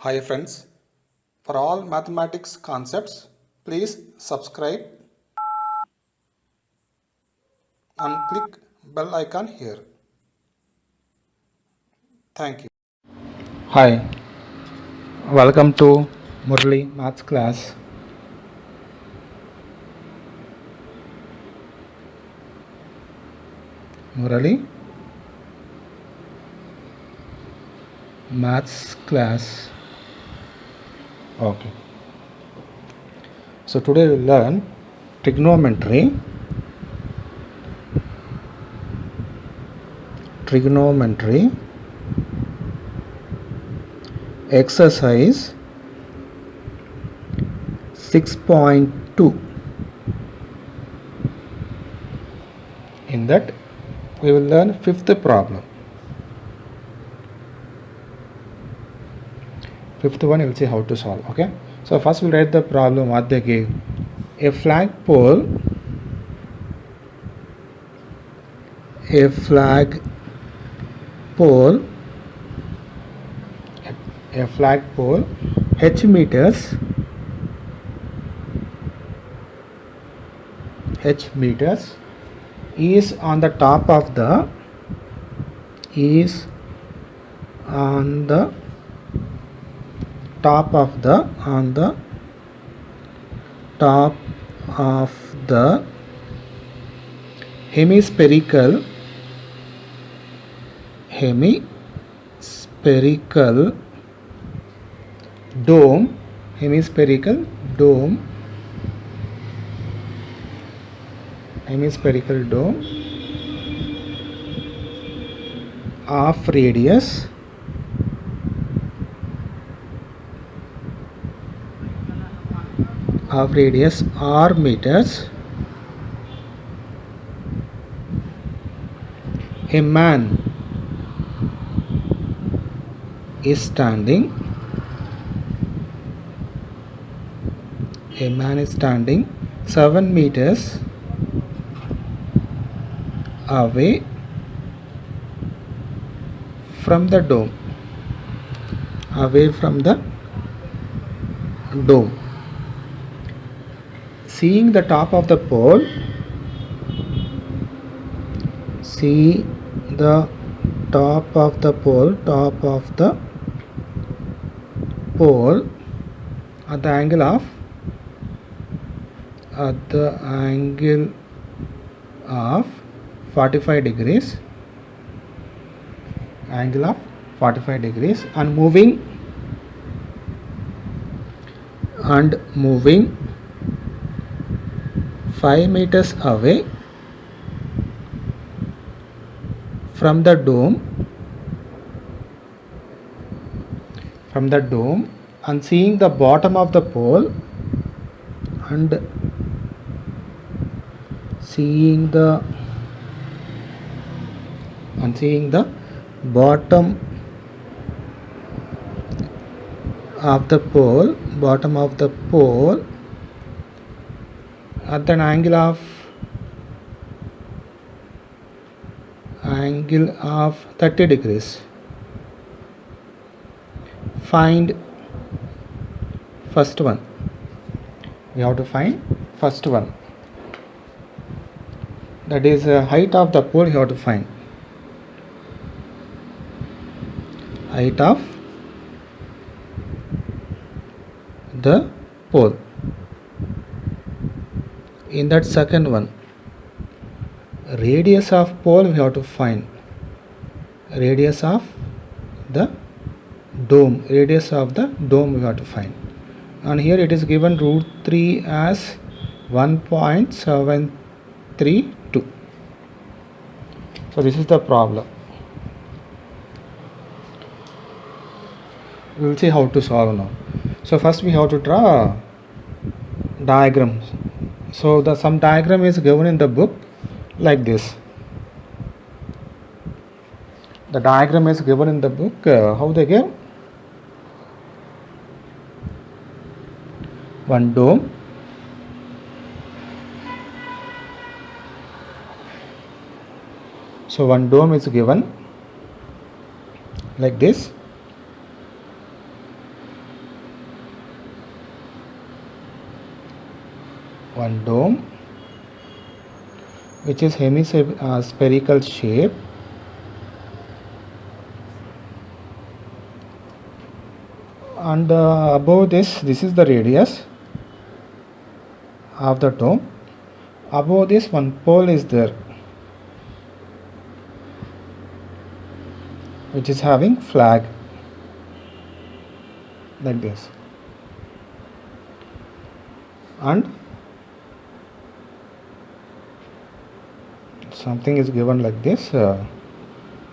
Hi friends, for all mathematics concepts, please subscribe and click bell icon here. Thank you. Hi, welcome to Murali Maths class. Murali Maths class. Okay. So today we'll learn trigonometry. Trigonometry exercise 6.2. In that we will learn fifth problem. Fifth one we'll see how to solve. Okay. So first we'll write the problem what they gave. A flagpole a flag pole a flagpole h meters is on the top of the is on the top of the on the top of the hemispherical dome hemispherical dome hemispherical dome of radius r meters. A man is standing 7 meters away from the dome seeing the top of the pole top of the pole at the angle of 45 degrees and moving 5 meters away from the dome and seeing the bottom of the pole and seeing the bottom of the pole at an angle of 30 degrees. Find first one. We have to find first one, that is height of the pole. You have to find height of the pole. In that second one, radius of pole we have to find, radius of the dome we have to find, and here it is given root 3 as 1.732. So this is the problem. We will see how to solve now. So first we have to draw diagrams. So some diagram is given in the book like this. The diagram is given in the book. How they give? One dome, so one dome is given like this, one dome which is spherical shape, and above this is the radius of the dome. Above this one pole is there which is having flag like this, and something is given like this,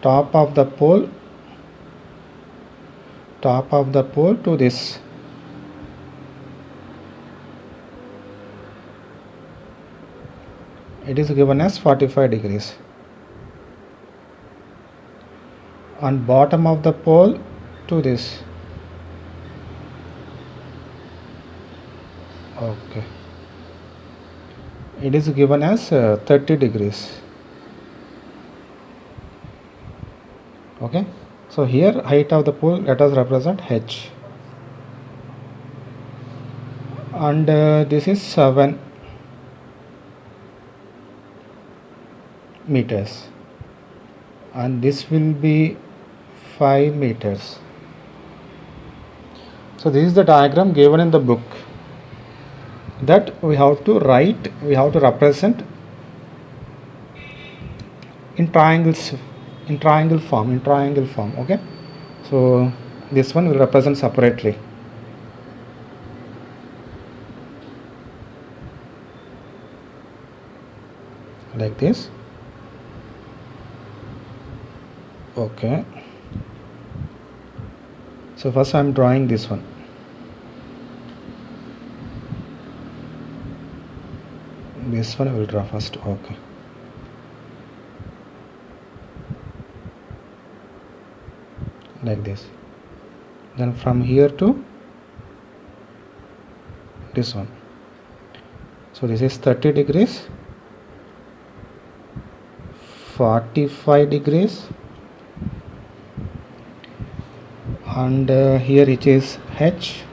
top of the pole to this. It is given as 45 degrees. And bottom of the pole to this. Okay. It is given as 30 degrees. Okay. So here height of the pole, let us represent h. And this is 7 meters. And this will be 5 meters. So this is the diagram given in the book that we have to represent in triangle form. Okay, so this one will represent separately like this. Okay, so first I am drawing this one. This one I will draw first. Okay, like this. Then from here to this one. So this is 30 degrees, 45 degrees, and here it is H,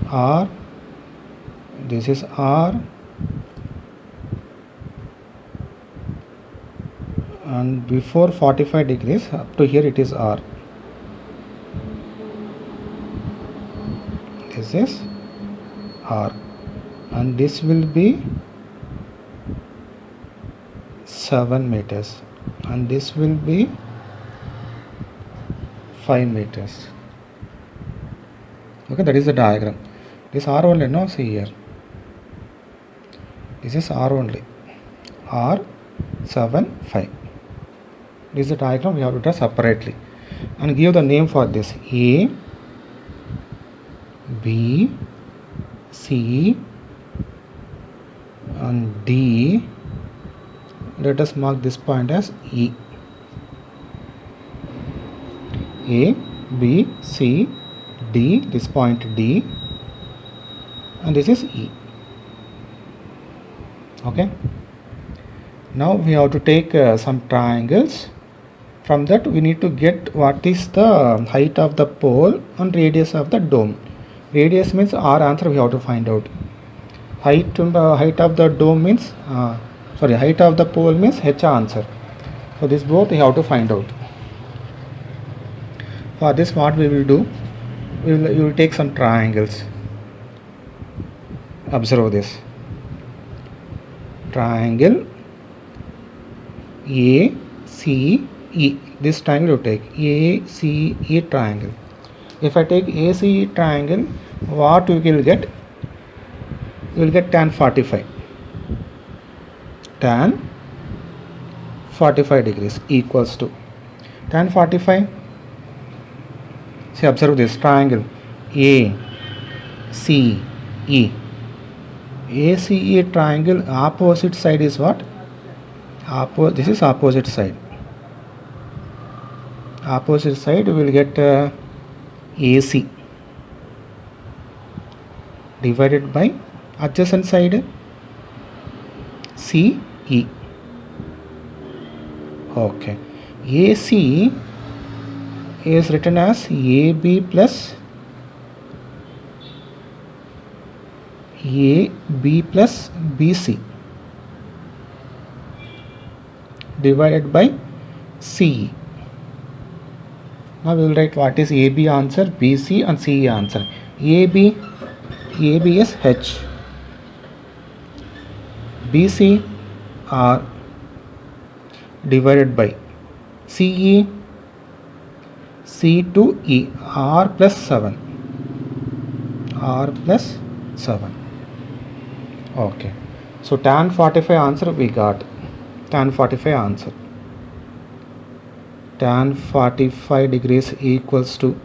R, this is R, and before 45 degrees up to here it is R. This is R, and this will be 7 meters, and this will be 5 meters. Okay, that is the diagram. This R only, no, see here. This is R only. R 7 5. This is the diagram we have to draw separately and give the name for this. A, B, C, and D. Let us mark this point as E. A, B, C, D, this point D, and this is E. Okay. Now we have to take some triangles. From that we need to get what is the height of the pole and radius of the dome. Radius means our answer we have to find out. Height of the dome means height of the pole means H answer. So this both we have to find out. For this what we will do, we will take some triangles. Observe this. Triangle A, C, E. This triangle you take A, C, E triangle. If I take A, C, E triangle, what we will get? We will get tan 45. Tan 45 degrees equals to tan 45. See, observe this triangle A, C, E. ACE triangle opposite side is what? This is opposite side. Opposite side we will get AC divided by adjacent side CE. Okay. AC is written as AB plus AB plus BC divided by CE. Now we will write what is AB answer, BC and CE answer. AB is H, BC R divided by CE C to E, R plus 7. Okay. So tan 45 answer we got. Tan 45 answer. Tan 45 degrees equals to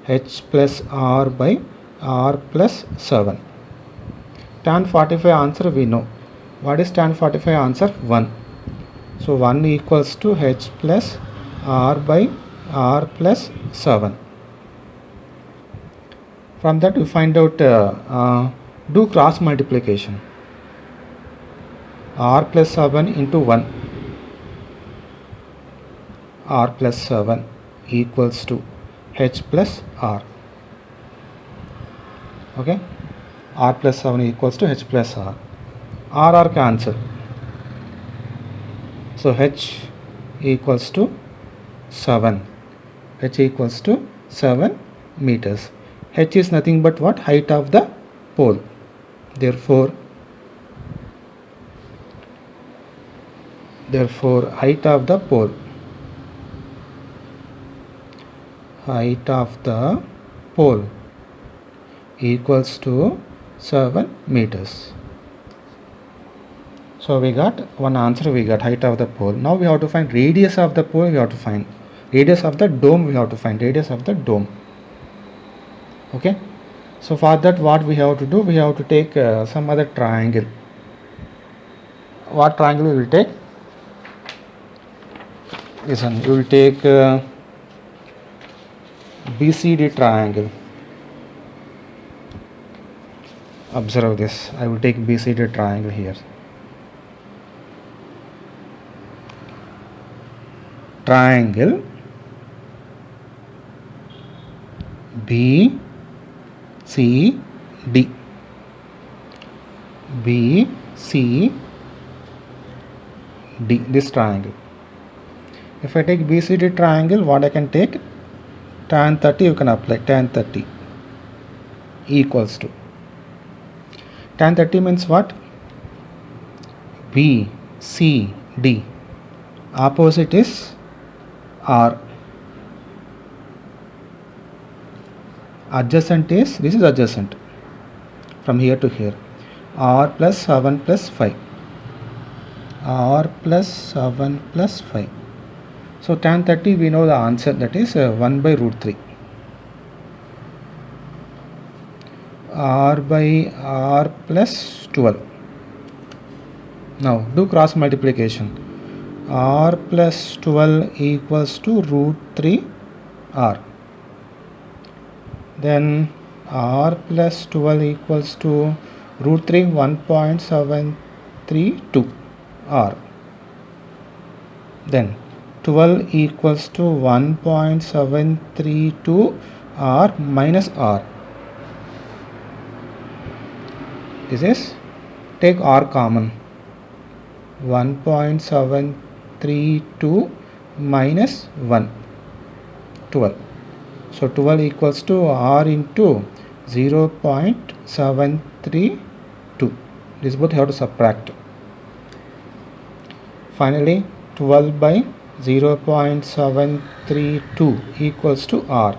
H plus R by R plus 7. Tan 45 answer we know. What is tan 45 answer? 1. So 1 equals to H plus R by R plus 7. From that we find out, do cross multiplication. R plus 7 into 1. R plus 7 equals to H plus R. Okay. R plus 7 equals to H plus R. R cancel. So H equals to 7. H equals to 7 meters. H is nothing but what? Height of the pole. Therefore height of the pole. Height of the pole equals to 7 meters. So we got one answer, we got height of the pole. Now we have to find radius of the pole, we have to find radius of the dome, we have to find radius of the dome. Okay. So for that what we have to do, we have to take some other triangle. What triangle we will take? Listen, we will take BCD triangle. Observe this. I will take BCD triangle here. Triangle BCD. BCD, this triangle. If I take BCD triangle, what I can take? Tan 30 you can apply. Tan 30 equals to, tan 30 means what? BCD. Opposite is R. Adjacent is, this is adjacent from here to here. R plus 7 plus 5. R plus 7 plus 5. So tan 30 we know the answer, that is 1 by root 3. R by R plus 12. Now do cross multiplication. R plus 12 equals to root 3 R. Then R plus 12 equals to root 3 1.732 R. Then 12 equals to 1.732 R minus R. This is, take R common. 1.732 minus 1. 12. So 12 equals to R into 0.732. This both have to subtract. Finally 12 by 0.732 equals to R.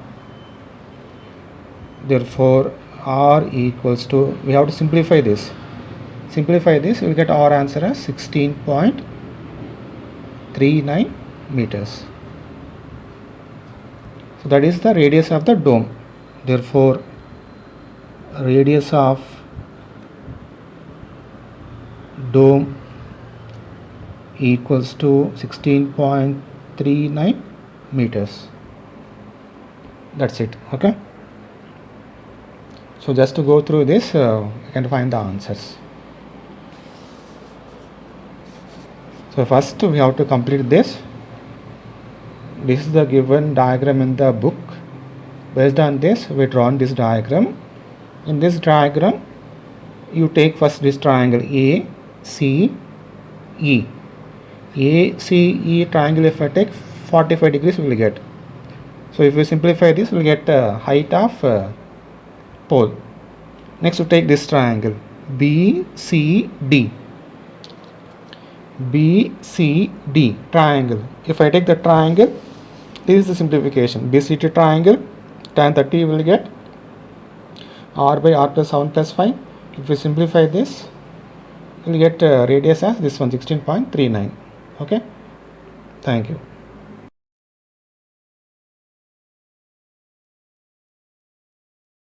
Therefore R equals to, we have to simplify this. Simplify this, we will get our answer as 16.39 meters. So that is the radius of the dome. Therefore radius of dome equals to 16.39 meters. That's it. Okay. So just to go through this, you can find the answers. So first we have to complete this. This is the given diagram in the book. Based on this, we drawn this diagram. In this diagram, you take first this triangle A, C, E. A, C, E triangle, if I take 45 degrees, we will get. So if we simplify this, we will get height of pole. Next, we take this triangle B, C, D. B, C, D triangle. If I take the triangle, this is the simplification. BCD triangle, tan 30 will get R by R plus 7 plus 5. If we simplify this, we will get radius as this one 16.39. Okay. Thank you.